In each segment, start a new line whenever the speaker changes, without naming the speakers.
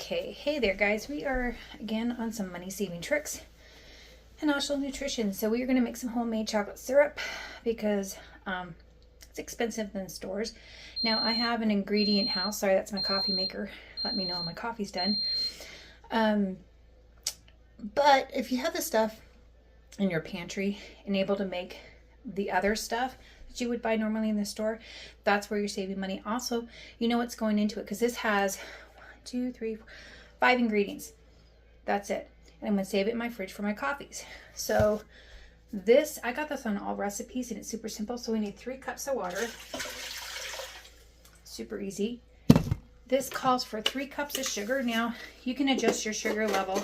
Okay, hey there guys, we are again on some money saving tricks and also nutrition. So we are going to make some homemade chocolate syrup because it's expensive than stores. Now I have an ingredient house, sorry that's my coffee maker, let me know when my coffee's done. But if you have the stuff in your pantry and able to make the other stuff that you would buy normally in the store, that's where you're saving money. Also, you know what's going into it because this has 2, 3, 4, 5 ingredients. That's it. And I'm going to save it in my fridge for my coffees. So this, I got this on All Recipes and it's super simple. So we need 3 cups of water. Super easy. This calls for 3 cups of sugar. Now you can adjust your sugar level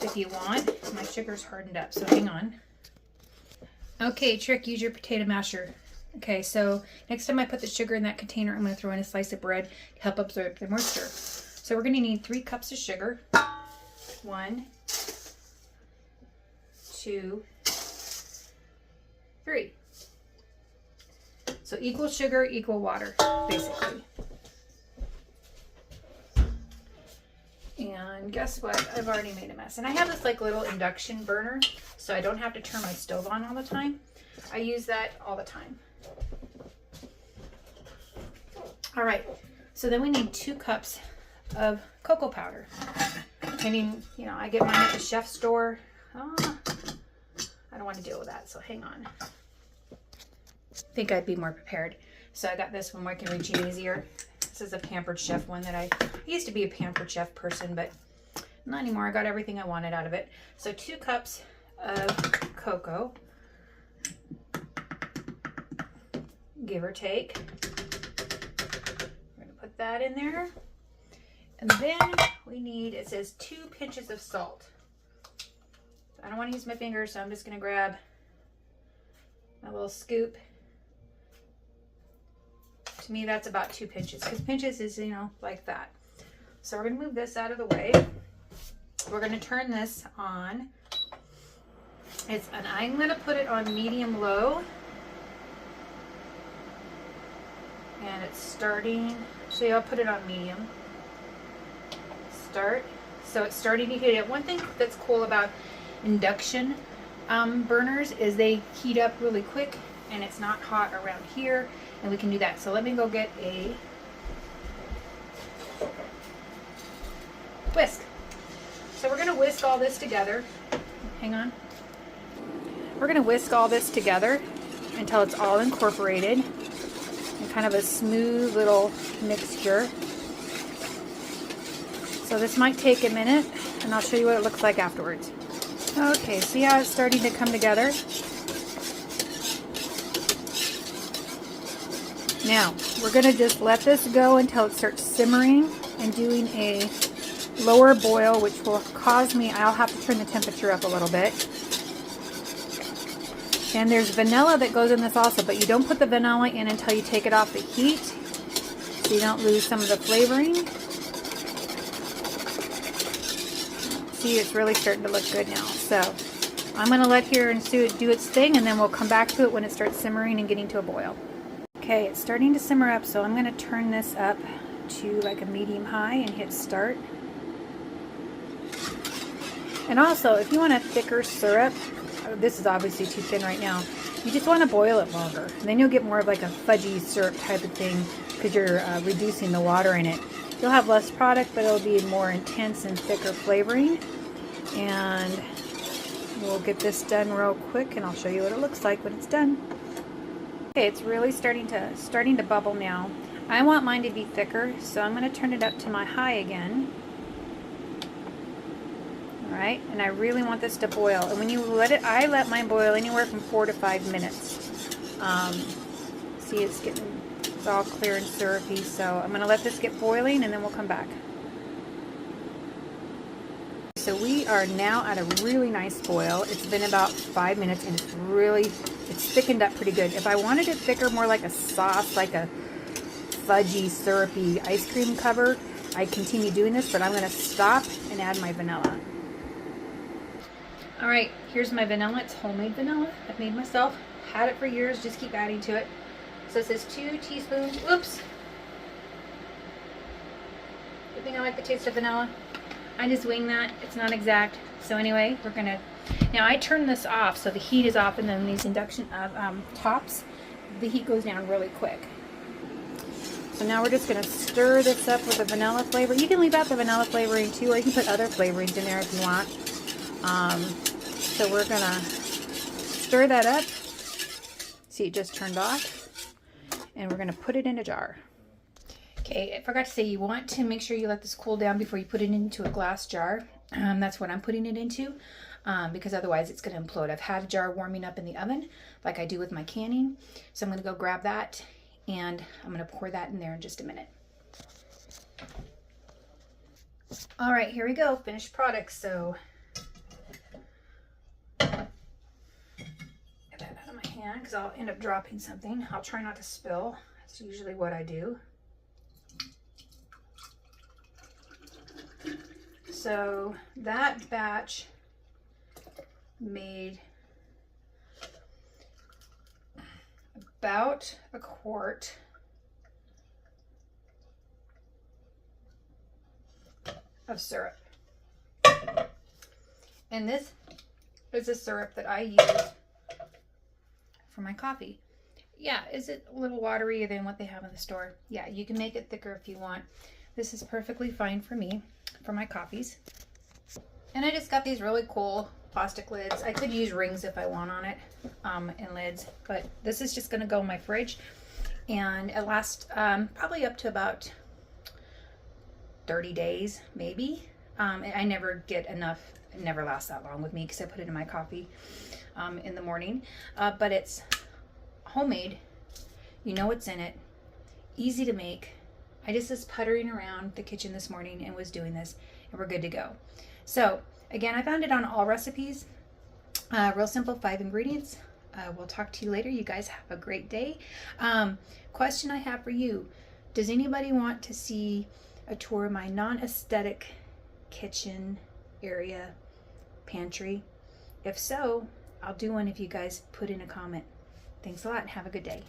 if you want. My sugar's hardened up, so hang on. Okay, trick, use your potato masher. Okay, so next time I put the sugar in that container, I'm going to throw in a slice of bread to help absorb the moisture. So we're going to need 3 cups of sugar. 1, 2, 3. So equal sugar, equal water, basically. And guess what? I've already made a mess. And I have this like little induction burner, so I don't have to turn my stove on all the time. I use that all the time. All right, so then we need 2 cups of cocoa powder. I mean, you know, I get mine at the chef store. I don't want to deal with that, so hang on. I think I'd be more prepared. So I got this one where I can reach it easier. This is a Pampered Chef one that I used to be a Pampered Chef person, but not anymore. I got everything I wanted out of it. So 2 cups of cocoa, give or take. We're going to put that in there. And then we need, it says 2 pinches of salt. I don't want to use my fingers, so I'm just going to grab my little scoop. To me, that's about 2 pinches, because pinches is, you know, like that. So we're going to move this out of the way. We're going to turn this on. And I'm going to put it on medium-low. And it's starting, so I'll put it on medium. Start. So it's starting to heat up. One thing that's cool about induction burners is they heat up really quick and it's not hot around here, and we can do that. So let me go get a whisk. So we're going to whisk all this together. Hang on. We're going to whisk all this together until it's all incorporated in kind of a smooth little mixture. So this might take a minute, and I'll show you what it looks like afterwards. Okay, see how it's starting to come together? Now, we're going to just let this go until it starts simmering and doing a lower boil, which will cause me, I'll have to turn the temperature up a little bit. And there's vanilla that goes in this also, but you don't put the vanilla in until you take it off the heat, so you don't lose some of the flavoring. See, it's really starting to look good now. So I'm going to let here and see it do its thing, and then we'll come back to it when it starts simmering and getting to a boil. Okay, it's starting to simmer up, so I'm going to turn this up to like a medium-high and hit start. And also, if you want a thicker syrup, this is obviously too thin right now, you just want to boil it longer. And then you'll get more of like a fudgy syrup type of thing because you're reducing the water in it. You'll have less product, but it'll be more intense and thicker flavoring. And we'll get this done real quick, and I'll show you what it looks like when it's done. Okay, it's really starting to bubble now. I want mine to be thicker, so I'm going to turn it up to my high again. All right, and I really want this to boil. And when you let it, I let mine boil anywhere from 4 to 5 minutes. See, it's all clear and syrupy, so I'm going to let this get boiling, and then we'll come back. So we are now at a really nice boil. It's been about 5 minutes, and it's thickened up pretty good. If I wanted it thicker, more like a sauce, like a fudgy, syrupy ice cream cover, I'd continue doing this, but I'm going to stop and add my vanilla. All right, here's my vanilla. It's homemade vanilla. I've made myself. Had it for years. Just keep adding to it. So it says 2 teaspoons. Oops. You think I like the taste of vanilla? I just wing that. It's not exact. So anyway, we're gonna, now I turn this off so the heat is off, and then these induction tops, the heat goes down really quick. So now we're just gonna stir this up with the vanilla flavor. You can leave out the vanilla flavoring too, or you can put other flavorings in there if you want. So we're gonna stir that up. See, it just turned off. And we're gonna put it in a jar. Okay, I forgot to say, you want to make sure you let this cool down before you put it into a glass jar. That's what I'm putting it into, because otherwise it's going to implode. I've had a jar warming up in the oven like I do with my canning. So I'm going to go grab that, and I'm going to pour that in there in just a minute. All right, here we go, finished product. So get that out of my hand because I'll end up dropping something. I'll try not to spill. That's usually what I do. So that batch made about a quart of syrup. And this is a syrup that I use for my coffee. Yeah, is it a little waterier than what they have in the store? Yeah, you can make it thicker if you want. This is perfectly fine for me, for my coffees. And I just got these really cool plastic lids. I could use rings if I want on it, and lids, but this is just gonna go in my fridge, and it lasts probably up to about 30 days, maybe. I never get enough, it never lasts that long with me because I put it in my coffee in the morning, but it's homemade. You know what's in it, easy to make. I just was puttering around the kitchen this morning and was doing this, and we're good to go. So again, I found it on All Recipes. Real simple, 5 ingredients. We'll talk to you later. You guys have a great day. Question I have for you. Does anybody want to see a tour of my non-aesthetic kitchen area, pantry? If so, I'll do one if you guys put in a comment. Thanks a lot and have a good day.